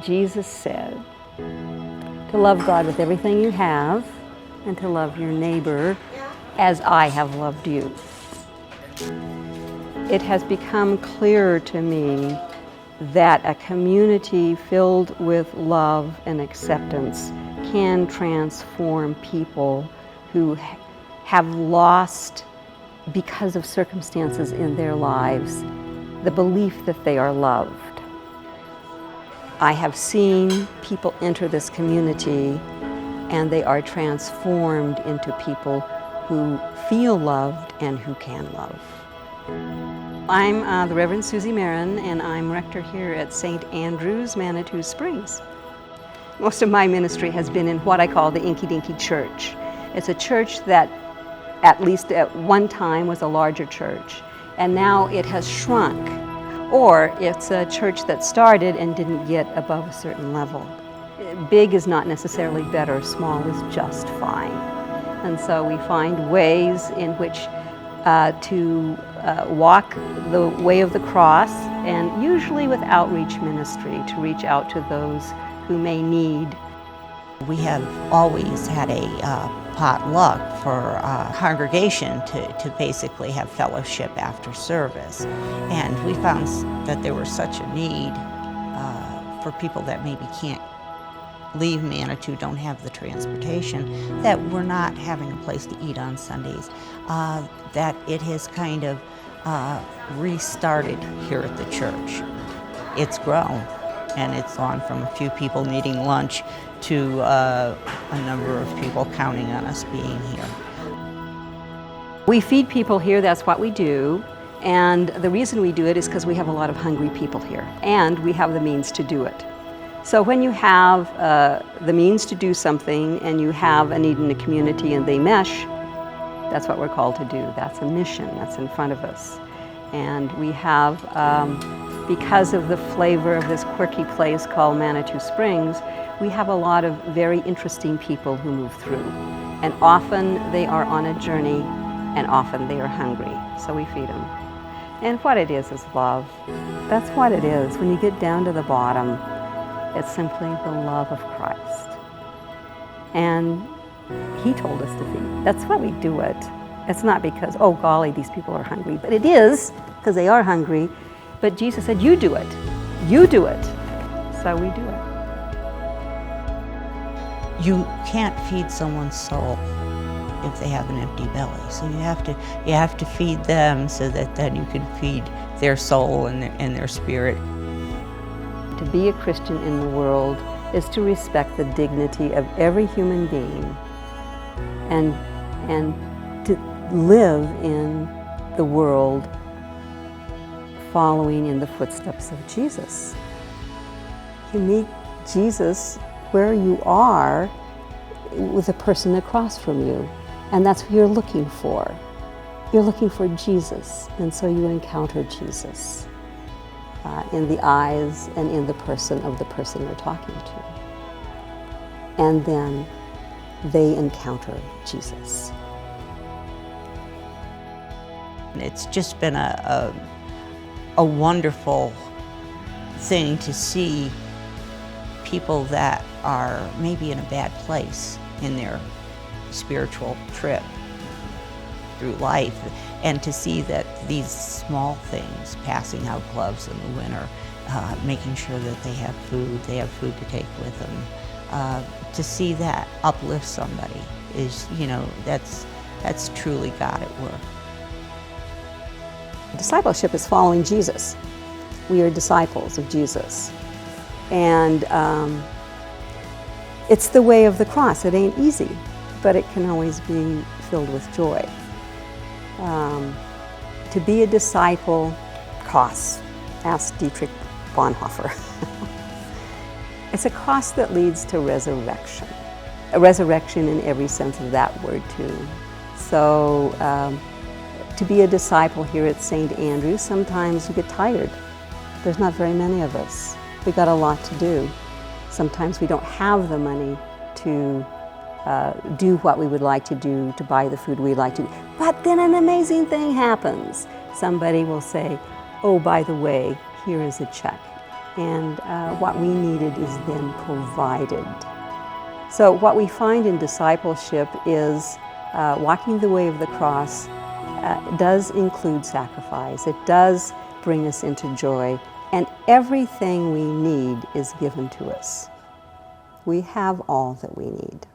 Jesus said to love God with everything you have and to love your neighbor as I have loved you. It has become clearer to me that a community filled with love and acceptance can transform people who have lost, because of circumstances in their lives, the belief that they are loved. I have seen people enter this community and they are transformed into people who feel loved and who can love. I'm the Reverend Susie Merrin, and I'm rector here at St. Andrew's, Manitou Springs. Most of my ministry has been in what I call the Inky Dinky Church. It's a church that, at least at one time, was a larger church, and now it has shrunk. Or it's a church that started and didn't get above a certain level. Big is not necessarily better, small is just fine. And so we find ways in which to walk the way of the cross, and usually with outreach ministry, to reach out to those who may need. We have always had a potluck for congregation to basically have fellowship after service. And we found that there was such a need for people that maybe can't leave Manitou, don't have the transportation, that we're not having a place to eat on Sundays, that it has kind of restarted here at the church. It's grown, and it's gone from a few people needing lunch to a number of people counting on us being here. We feed people here, that's what we do, and the reason we do it is because we have a lot of hungry people here, and we have the means to do it. So when you have the means to do something and you have a need in the community and they mesh, that's what we're called to do. That's a mission that's in front of us. And we have, because of the flavor of this quirky place called Manitou Springs, we have a lot of very interesting people who move through. And often they are on a journey, and often they are hungry, so we feed them. And what it is love. That's what it is. When you get down to the bottom, it's simply the love of Christ. And He told us to feed. That's why we do it. It's not because, oh golly, these people are hungry, but it is, because they are hungry. But Jesus said, you do it. You do it. So we do it. You can't feed someone's soul if they have an empty belly. So you have to feed them so that then you can feed their soul and their spirit. To be a Christian in the world is to respect the dignity of every human being and to live in the world following in the footsteps of Jesus. You meet Jesus where you are with the person across from you, and that's what you're looking for. You're looking for Jesus, and so you encounter Jesus in the eyes and in the person of the person you're talking to. And then they encounter Jesus. It's just been a wonderful thing to see people that are maybe in a bad place in their spiritual trip through life, and to see that these small things, passing out gloves in the winter, making sure that they have food to take with them, to see that uplift somebody is, that's truly God at work. Discipleship is following Jesus. We are disciples of Jesus. And it's the way of the cross. It ain't easy, but it can always be filled with joy. To be a disciple costs. Ask Dietrich Bonhoeffer. It's a cross that leads to resurrection. A resurrection in every sense of that word too. So to be a disciple here at St. Andrews, sometimes you get tired. There's not very many of us. We got a lot to do. Sometimes we don't have the money to do what we would like to do, to buy the food we'd like to do. But then an amazing thing happens. Somebody will say, oh, by the way, here is a check. and what we needed is then provided. So what we find in discipleship is walking the way of the cross does include sacrifice. It does bring us into joy, and everything we need is given to us. We have all that we need.